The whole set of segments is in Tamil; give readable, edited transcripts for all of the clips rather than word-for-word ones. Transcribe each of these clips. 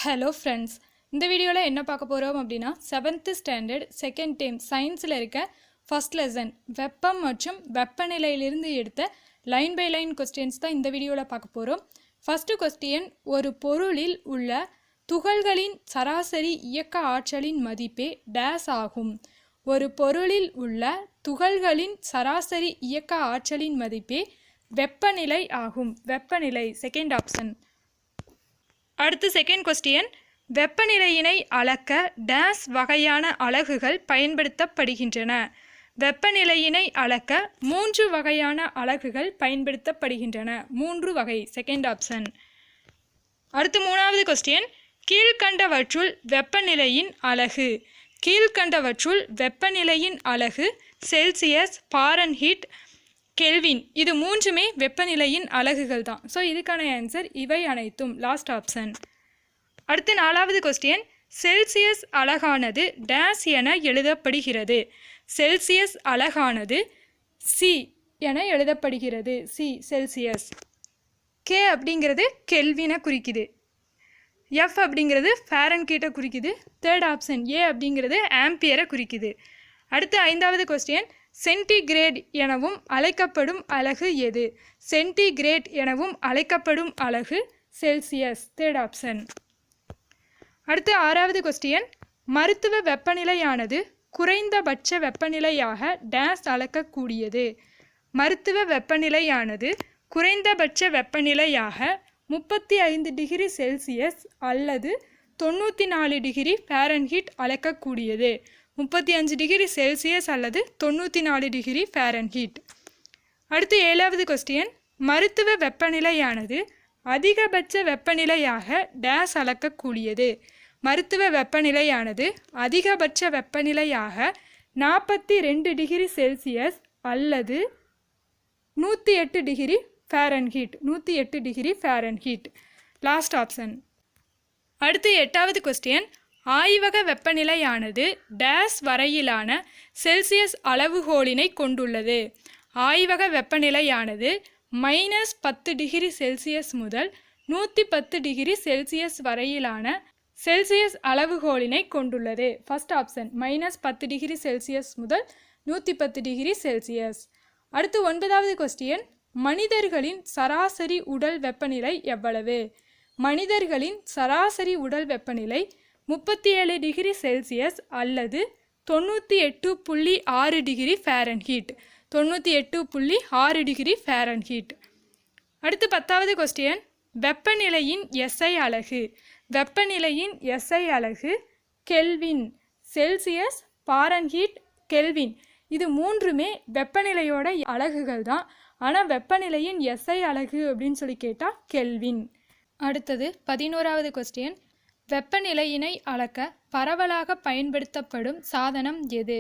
ஹலோ ஃப்ரெண்ட்ஸ், இந்த வீடியோவில் என்ன பார்க்க போகிறோம் அப்படின்னா 7th ஸ்டாண்டர்ட் செகண்ட் டைம் சயின்ஸில் இருக்க ஃபஸ்ட் லெசன் வெப்பம் மற்றும் வெப்பநிலையிலிருந்து எடுத்த லைன் பை லைன் கொஸ்டின்ஸ் தான் இந்த வீடியோவில் பார்க்க போகிறோம். ஃபஸ்ட்டு கொஸ்டின், ஒரு பொருளில் உள்ள துகள்களின் சராசரி இயக்க ஆற்றலின் மதிப்பே டேஸ் ஆகும். ஒரு பொருளில் உள்ள துகள்களின் சராசரி இயக்க ஆற்றலின் மதிப்பே வெப்பநிலை ஆகும். வெப்பநிலை செகண்ட் ஆப்ஷன். அடுத்து செகண்ட் கொஸ்டின், வெப்பநிலையினை அளக்க டேஸ் வகையான அலகுகள் பயன்படுத்தப்படுகின்றன. வெப்பநிலையினை அளக்க 3 வகையான அலகுகள் பயன்படுத்தப்படுகின்றன. 3 வகை செகண்ட் ஆப்ஷன். அடுத்து மூணாவது கொஸ்டின், கீழ்கண்டவற்றுள் வெப்பநிலையின் அலகு. கீழ்கண்டவற்றுள் வெப்பநிலையின் அலகு செல்சியஸ், பாரன்ஹீட், கெல்வின். இது மூன்றுமே வெப்பநிலையின் அலகுகள் தான். ஸோ இதுக்கான ஆன்சர் இவை அனைத்தும் லாஸ்ட் ஆப்ஷன். அடுத்து நாலாவது கொஸ்டின், செல்சியஸ் அலகானது டேஸ் என எழுதப்படுகிறது. செல்சியஸ் அலகானது சி என எழுதப்படுகிறது. C Celsius. கே அப்படிங்கிறது கெல்வினை குறிக்குது. எஃப் அப்படிங்கிறது ஃபாரன்ஹீட்டை குறிக்குது. தேர்ட் ஆப்ஷன் ஏ அப்படிங்கிறது ஆம்பியரை குறிக்குது. அடுத்து ஐந்தாவது கொஸ்டின், சென்டிகிரேட் எனவும் அழைக்கப்படும் அலகு எது? சென்டிகிரேட் எனவும் அழைக்கப்படும் அலகு செல்சியஸ். Third option. அடுத்து ஆறாவது கொஸ்டின், மருத்துவ வெப்பநிலையானது குறைந்தபட்ச வெப்பநிலையாக டேஸ் அளக்கக்கூடியது. மருத்துவ வெப்பநிலையானது குறைந்தபட்ச வெப்பநிலையாக 35 டிகிரி செல்சியஸ் அல்லது 94 டிகிரி ஃபாரன்ஹீட் அளக்கக்கூடியது. 35 டிகிரி செல்சியஸ் அல்லது 94 டிகிரி ஃபாரன்ஹீட். அடுத்து ஏழாவது கொஸ்டின், மருத்துவ வெப்பநிலையானது அதிகபட்ச வெப்பநிலையாக டேஸ் அளக்கக்கூடியது. மருத்துவ வெப்பநிலையானது அதிகபட்ச வெப்பநிலையாக 42 டிகிரி செல்சியஸ் அல்லது 108 degree Fahrenheit. 108 degree Fahrenheit last option. அடுத்து எட்டாவது கொஸ்டின், ஆய்வக வெப்பநிலையானது டேஸ் வரையிலான செல்சியஸ் அளவுகோலினை கொண்டுள்ளது. ஆய்வக வெப்பநிலையானது -10 டிகிரி செல்சியஸ் முதல் 110 டிகிரி செல்சியஸ் வரையிலான செல்சியஸ் அளவுகோலினை கொண்டுள்ளது. ஃபர்ஸ்ட் ஆப்ஷன் -10 டிகிரி செல்சியஸ் முதல் 110 டிகிரி செல்சியஸ். அடுத்து ஒன்பதாவது கொஸ்டின், மனிதர்களின் சராசரி உடல் வெப்பநிலை எவ்வளவு? மனிதர்களின் சராசரி உடல் வெப்பநிலை 37 டிகிரி செல்சியஸ் அல்லது 98.6 டிகிரி ஃபாரன்ஹீட். 98.6 degree Fahrenheit. அடுத்து 10வது கொஸ்டின், வெப்பநிலையின் எஸ்ஐ அலகு. வெப்பநிலையின் எஸ்ஐ அலகு கெல்வின். Celsius, Fahrenheit, kelvin. இது மூன்றுமே வெப்பநிலையோட அலகுகள் தான். ஆனால் வெப்பநிலையின் எஸ்ஐ அலகு அப்படின்னு சொல்லி கேட்டால் கெல்வின். அடுத்தது 11வது கொஸ்டின், வெப்பநிலையினை அளக்க பரவலாக பயன்படுத்தப்படும் சாதனம் எது?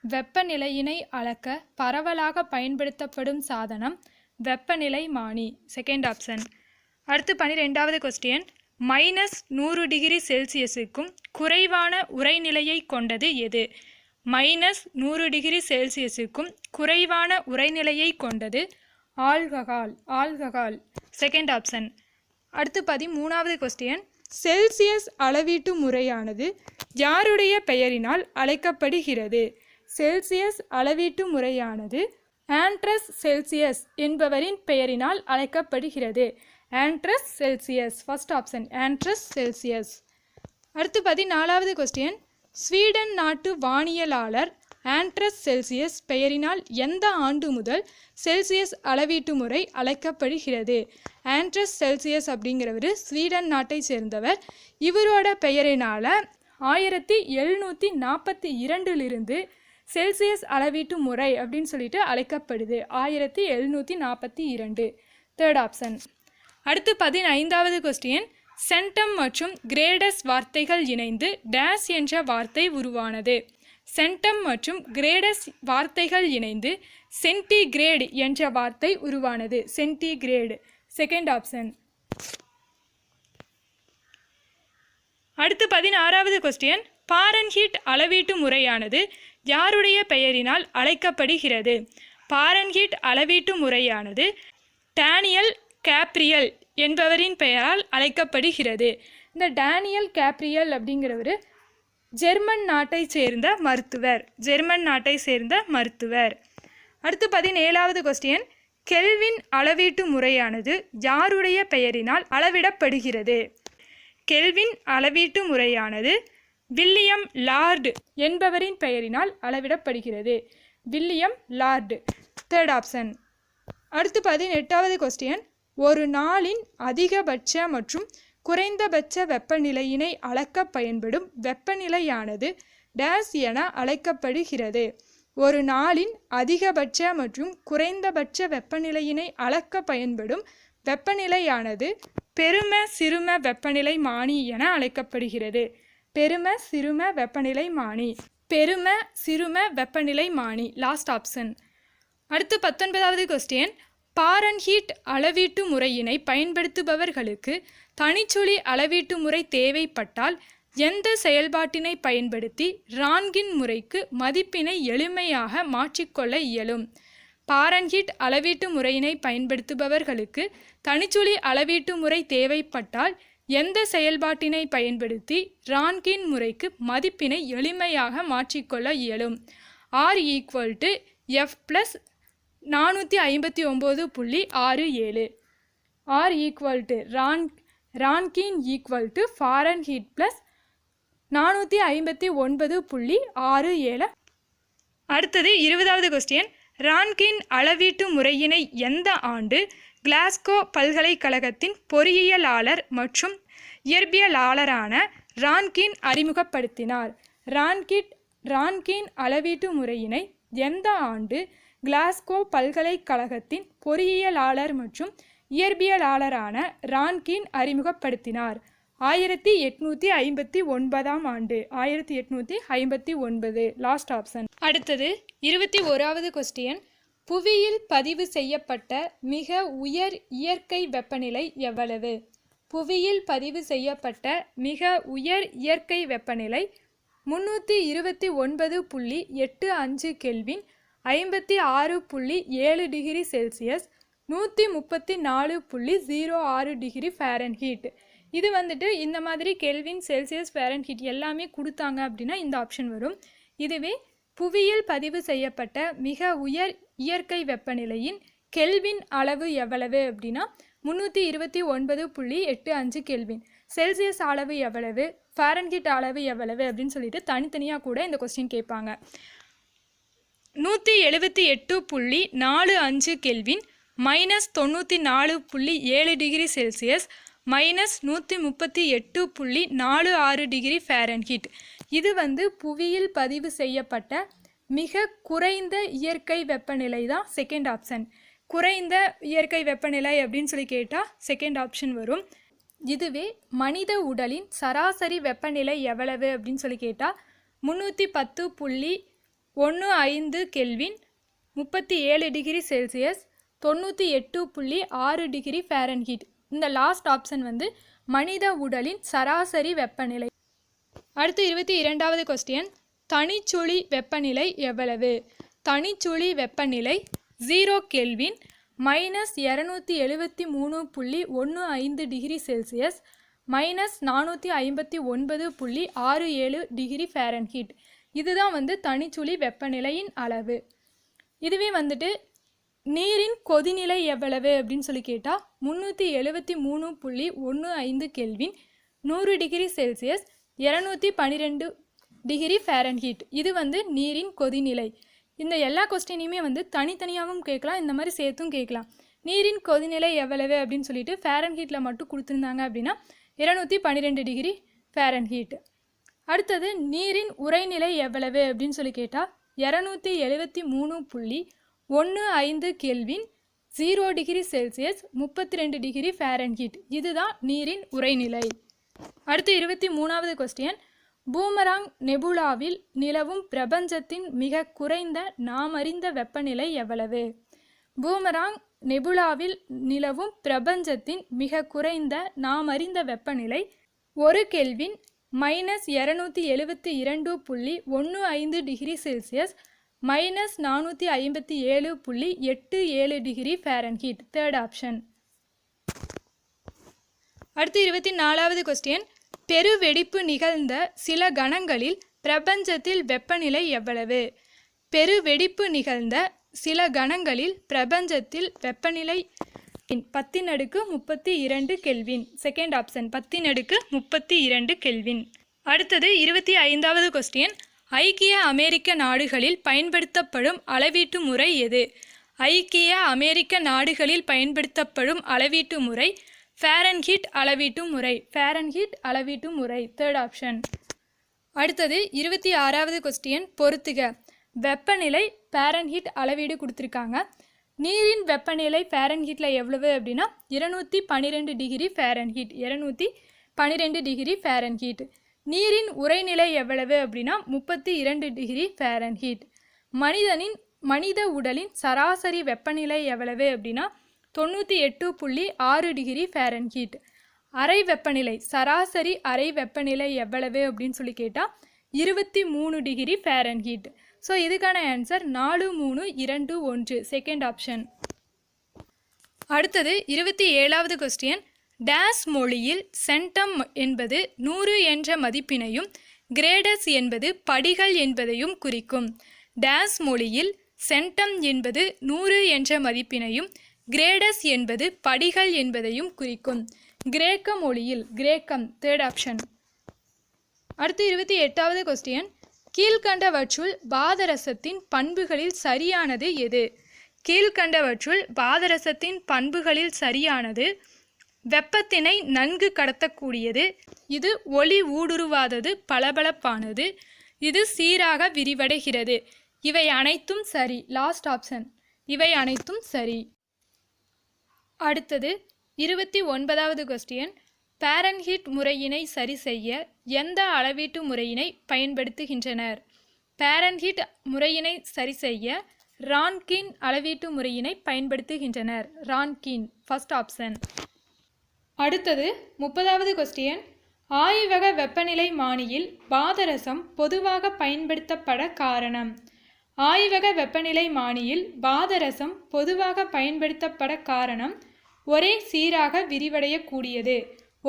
வெப்பநிலையினை அளக்க பரவலாக பயன்படுத்தப்படும் சாதனம் வெப்பநிலைமானி. Second option. அடுத்து 12வது கொஸ்டின், -100 டிகிரி செல்சியஸுக்கும் குறைவான உறைநிலையை கொண்டது எது? -100 டிகிரி செல்சியஸுக்கும் குறைவான உறைநிலையை கொண்டது ஆல்கஹால். Alcohol second option. அடுத்து 13வது கொஸ்டின், செல்சியஸ் அளவீட்டு முறையானது யாருடைய பெயரினால் அழைக்கப்படுகிறது? செல்சியஸ் அளவீட்டு முறையானது ஆண்ட்ரஸ் செல்சியஸ் என்பவரின் பெயரினால் அழைக்கப்படுகிறது. Andres Celsius. First option Andres Celsius. அடுத்து 14வது கொஸ்டின், ஸ்வீடன் நாட்டு வானியலாளர் ஆண்ட்ரஸ் செல்சியஸ் பெயரினால் எந்த ஆண்டு முதல் செல்சியஸ் அளவீட்டு முறை அழைக்கப்படுகிறது? ஆண்ட்ரஸ் செல்சியஸ் அப்படிங்கிறவர் ஸ்வீடன் நாட்டை சேர்ந்தவர். இவரோட பெயரினால் 1742 செல்சியஸ் அளவீட்டு முறை அப்படின்னு சொல்லிட்டு அழைக்கப்படுது. 1742. Third option. அடுத்து 15வது கொஸ்டின், சென்டம் மற்றும் கிரேடஸ் வார்த்தைகள் இணைந்து டேஸ் என்ற வார்த்தை உருவானது. சென்டம் மற்றும் கிரேடஸ் வார்த்தைகள் இணைந்து சென்டிகிரேட் என்ற வார்த்தை உருவானது. சென்டிகிரேட். Second option. அடுத்து 16வது கொஸ்டின், பாரன்ஹீட் அளவீட்டு முறையானது யாருடைய பெயரினால் அழைக்கப்படுகிறது? பாரன்ஹீட் அளவீட்டு முறையானது டேனியல் கேப்ரியல் என்பவரின் பெயரால் அழைக்கப்படுகிறது. இந்த டேனியல் கேப்ரியல் அப்படிங்கிறவர் ஜெர்மன் நாட்டை சேர்ந்த மருத்துவர். அடுத்து 17வது கொஸ்டின், கெல்வின் அளவீட்டு முறையானது யாருடைய பெயரினால் அளவிடப்படுகிறது? கெல்வின் அளவீட்டு முறையானது வில்லியம் லார்டு என்பவரின் பெயரினால் அளவிடப்படுகிறது. William Lord, third option. அடுத்து 18வது கொஸ்டின், ஒரு நாளின் அதிகபட்ச மற்றும் குறைந்தபட்ச வெப்பநிலையினை அளக்க பயன்படும் வெப்பநிலையானது டேஸ் என அழைக்கப்படுகிறது. ஒரு நாளின் அதிகபட்ச மற்றும் குறைந்தபட்ச வெப்பநிலையினை அளக்க பயன்படும் வெப்பநிலையானது பெரும சிறும வெப்பநிலைமானி என அழைக்கப்படுகிறது. பெரும சிறும வெப்பநிலைமானி, லாஸ்ட் ஆப்ஷன். அடுத்து 19வது கொஸ்டின், பாரன்ஹீட் அளவீட்டு முறையினை பயன்படுத்துபவர்களுக்கு தனிச்சுழி அளவீட்டு முறை தேவைப்பட்டால் எந்த செயல்பாட்டினை பயன்படுத்தி ரான்கின் முறைக்கு மதிப்பினை எளிமையாக மாற்றிக்கொள்ள இயலும்? பாரன்ஹீட் அளவீட்டு முறையினை பயன்படுத்துபவர்களுக்கு தனிச்சுழி அளவீட்டு முறை தேவைப்பட்டால் எந்த செயல்பாட்டினை பயன்படுத்தி ரான்கின் முறைக்கு மதிப்பினை எளிமையாக மாற்றிக்கொள்ள இயலும்? R = F + 459.67. R Rankine = Fahrenheit + 459.67. அடுத்தது 20வது கொஸ்டின், ரான்கின் அளவீட்டு முறையினை எந்த ஆண்டு கிளாஸ்கோ பல்கலைக்கழகத்தின் பொறியியலாளர் மற்றும் இயற்பியலாளரான ரான்கின் அறிமுகப்படுத்தினார்? ரான்கின் அளவீட்டு முறையினை எந்த ஆண்டு கிளாஸ்கோ பல்கலைக்கழகத்தின் பொறியியலாளர் மற்றும் இயற்பியலாளரான ரான்கின் அறிமுகப்படுத்தினார்? 1859ஆம் ஆண்டு. 1859, லாஸ்ட் ஆப்ஷன். அடுத்தது 21வது கொஸ்டின், புவியில் பதிவு செய்யப்பட்ட மிக உயர் இயற்கை வெப்பநிலை எவ்வளவு? புவியில் பதிவு செய்யப்பட்ட மிக உயர் இயற்கை வெப்பநிலை 329.85 kelvin, 56.7 degree Celsius, 134.06 degree Fahrenheit. இது வந்துட்டு இந்த மாதிரி கெல்வின், செல்சியஸ், ஃபாரன்ஹீட் எல்லாமே கொடுத்தாங்க அப்படின்னா இந்த ஆப்ஷன் வரும். இதுவே புவியில் பதிவு செய்யப்பட்ட மிக உயர் இயற்கை வெப்பநிலையின் கெல்வின் அளவு எவ்வளவு அப்படின்னா 329.85 கெல்வின். செல்சியஸ் அளவு எவ்வளவு, ஃபாரன்ஹீட் அளவு எவ்வளவு அப்படின்னு சொல்லிட்டு தனித்தனியாக கூட இந்த கொஸ்டின் கேட்பாங்க. 178.45 kelvin, -94.7 degree Celsius, -138.46 degree Fahrenheit. இது வந்து புவியில் பதிவு செய்யப்பட்ட மிக குறைந்த இயற்கை வெப்பநிலை தான் செகண்ட் ஆப்ஷன். குறைந்த இயற்கை வெப்பநிலை அப்படின்னு சொல்லி கேட்டால் செகண்ட் ஆப்ஷன் வரும். இதுவே மனித உடலின் சராசரி வெப்பநிலை எவ்வளவு அப்படின்னு சொல்லி கேட்டால் 310.15 kelvin, 37 degree Celsius, 98.6 degree Fahrenheit. இந்த லாஸ்ட் ஆப்ஷன் வந்து மனித உடலின் சராசரி வெப்பநிலை. அடுத்து 22வது கொஸ்டின், தனிச்சுழி வெப்பநிலை எவ்வளவு? தனிச்சுழி வெப்பநிலை 0 kelvin, -273.15 degree Celsius, -459.67 degree Fahrenheit. இதுதான் வந்து தனிச்சுழி வெப்பநிலையின் அளவு. இதுவே வந்துட்டு நீரின் கொதிநிலை எவ்வளவு அப்படின்னு சொல்லி கேட்டால் 373.15 kelvin, 100 degree Celsius, 212 degree Fahrenheit. இது வந்து நீரின் கொதிநிலை. இந்த எல்லா கொஸ்டினையுமே வந்து தனித்தனியாகவும் கேட்கலாம், இந்த மாதிரி சேர்த்தும் கேட்கலாம். நீரின் கொதிநிலை எவ்வளவு அப்படின்னு சொல்லிட்டு ஃபாரன்ஹீட்டில் மட்டும் கொடுத்துருந்தாங்க அப்படின்னா 212 டிகிரி ஃபாரன்ஹீட். அடுத்தது நீரின் உறைநிலை எவ்வளவு அப்படின்னு சொல்லி கேட்டால் 273.15 kelvin, 0 degree Celsius, 32 degree Fahrenheit. இதுதான் நீரின் உறைநிலை. அடுத்து 23வது கொஸ்டின், பூமராங் நெபுலாவில் நிலவும் பிரபஞ்சத்தின் மிக குறைந்த நாம் அறிந்த வெப்பநிலை எவ்வளவு? பூமராங் நெபுலாவில் நிலவும் பிரபஞ்சத்தின் மிக குறைந்த நாம் அறிந்த வெப்பநிலை 1 kelvin, -272.15 degree Celsius, -457.87 degree Fahrenheit. Third option. அடுத்து 24வது கொஸ்டின், பெருவெடிப்பு நிகழ்ந்த சில கணங்களில் பிரபஞ்சத்தில் வெப்பநிலை எவ்வளவு? பெருவெடிப்பு நிகழ்ந்த சில கணங்களில் பிரபஞ்சத்தில் வெப்பநிலை 10⁻32 கெல்வின். Second option 10⁻32 kelvin. அடுத்தது 25வது கொஸ்டின், ஐக்கிய அமெரிக்க நாடுகளில் பயன்படுத்தப்படும் அளவீட்டு முறை எது? ஐக்கிய அமெரிக்க நாடுகளில் பயன்படுத்தப்படும் அளவீட்டு முறை ஃபாரன்ஹீட் அளவீட்டு முறை. ஃபாரன்ஹீட் அளவீட்டு முறை, தேர்ட் ஆப்ஷன். அடுத்தது 26வது கொஸ்டின், பொறுத்துக. வெப்பநிலை ஃபாரன்ஹீட் அளவீடு கொடுத்துருக்காங்க. நீரின் வெப்பநிலை ஃபாரன்ஹீட்டில் எவ்வளவு அப்படின்னா 212 டிகிரி ஃபாரன்ஹீட். 212 degree Fahrenheit. நீரின் உறைநிலை எவ்வளவு அப்படின்னா 32 டிகிரி ஃபாரன்ஹீட். மனித உடலின் சராசரி வெப்பநிலை எவ்வளவு அப்படின்னா 98.6 டிகிரி ஃபாரன்ஹீட். அறை வெப்பநிலை, சராசரி அறை வெப்பநிலை எவ்வளவு அப்படின்னு சொல்லி கேட்டால் 23 டிகிரி ஃபாரன்ஹீட். ஸோ இதுக்கான ஆன்சர் 4321, செகண்ட் ஆப்ஷன். அடுத்தது 27வது கொஸ்டின், டேஸ் மொழியில் சென்டம் என்பது 100 என்ற மதிப்பினையும் கிரேடஸ் என்பது படிகள் என்பதையும் குறிக்கும். டேஸ் மொழியில் சென்டம் என்பது 100 என்ற மதிப்பினையும் கிரேடஸ் என்பது படிகள் என்பதையும் குறிக்கும். கிரேக்க மொழியில், கிரேக்கம், தேர்ட் ஆப்ஷன். அடுத்து 28வது கொஸ்டின், கீழ்கண்டவற்றுள் பாதரசத்தின் பண்புகளில் சரியானது எது? கீழ்கண்டவற்றுள் பாதரசத்தின் பண்புகளில் சரியானது: வெப்பத்தினை நன்கு கடத்தக்கூடியது, இது ஒளி ஊடுருவாதது, பளபளப்பானது, இது சீராக விரிவடைகிறது. இவை அனைத்தும் சரி, லாஸ்ட் ஆப்ஷன். இவை அனைத்தும் சரி. அடுத்தது 29வது கொஸ்டின், ஃபாரன்ஹீட் முறையினை சரி செய்ய எந்த அளவீட்டு முறையினை பயன்படுத்துகின்றனர்? ஃபாரன்ஹீட் முறையினை சரி செய்ய ரான்கின் அளவீட்டு முறையினை பயன்படுத்துகின்றனர். Rankine, first option. அடுத்தது 30வது கொஸ்டின், ஆய்வக வெப்பநிலை மானியில் பாதரசம் பொதுவாக பயன்படுத்தப்பட காரணம். ஆய்வக வெப்பநிலை மானியில் பாதரசம் பொதுவாக பயன்படுத்தப்பட காரணம் ஒரே சீராக விரிவடையக்கூடியது.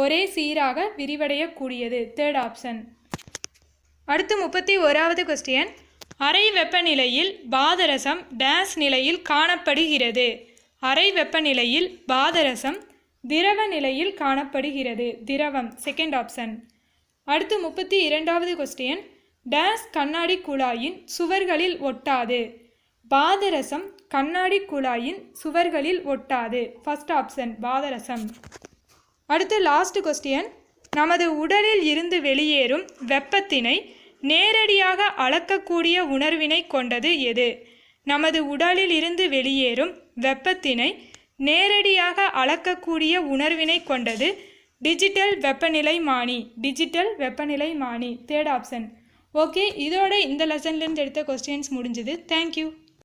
ஒரே சீராக விரிவடையக்கூடியது, தேர்ட் ஆப்ஷன். அடுத்து 31வது கொஸ்டின், அறை வெப்பநிலையில் பாதரசம் டேஸ் நிலையில் காணப்படுகிறது. அறை வெப்பநிலையில் பாதரசம் திரவ நிலையில் காணப்படுகிறது. திரவம், செகண்ட் ஆப்ஷன். அடுத்து 32வது கொஸ்டின், டேஸ் கண்ணாடி குழாயின் சுவர்களில் ஒட்டாது. பாதரசம் கண்ணாடி குழாயின் சுவர்களில் ஒட்டாது. ஃபர்ஸ்ட் ஆப்ஷன், பாதரசம். அடுத்து லாஸ்ட் கொஸ்டின், நமது உடலில் இருந்து வெளியேறும் வெப்பத்தினை நேரடியாக அளக்கக்கூடிய உணர்வினை கொண்டது எது? நமது உடலில் இருந்து வெளியேறும் வெப்பத்தினை நேரடியாக அளக்கக்கூடிய உணர்வினை கொண்டது டிஜிட்டல் வெப்பநிலை மானி. டிஜிட்டல் வெப்பநிலை மானி, தேர்ட் ஆப்ஷன். ஓகே, இதோட இந்த லெசன்லேருந்து எடுத்த கொஸ்டின்ஸ் முடிஞ்சுது. தேங்க்யூ.